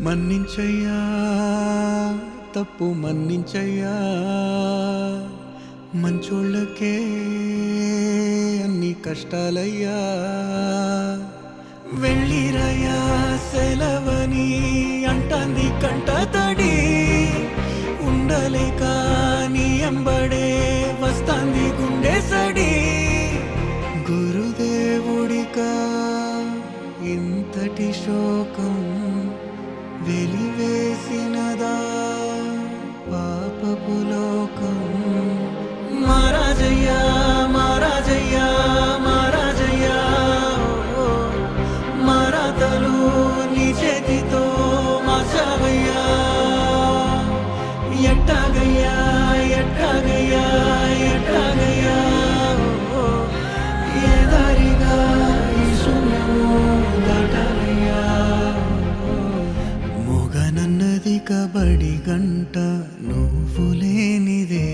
మన్నించయ్యా తప్పు మన్నించయ్యా మంచోళ్ళకే అన్ని కష్టాలయ్యా వెళ్ళిరయ్యా సెలవని అంటాంది కంట తడి ఉండలేక నీ ఎంబడే వస్తాంది గుండె సడి గురుదేవుడికా ఇంతటి శోకం వెలివేసినదా పాపపు లోకం మహారాజయ్యా మహారాజయ్యా మహారాజయ్యా మరాతలు నీ చేతితో మార్చావయ్యా ఎట్టాగయ్యా ఎట్టాగయ్యా ఎట్టాగయ్యా ఏ దారిగా ఈ శూన్యము దాటాలయ్యా మొగనన్నది కబడి గంట నువ్వు లేనిదే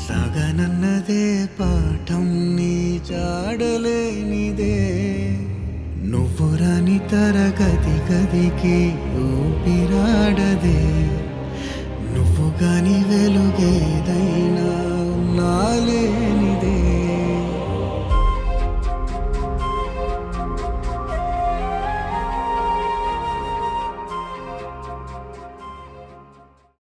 సగనన్నదే పాఠం నీ జాడలేనిదే నువ్వు రాని తరగతి గదికి ఊపిరాడదే నువ్వు గాని వెలుగేదై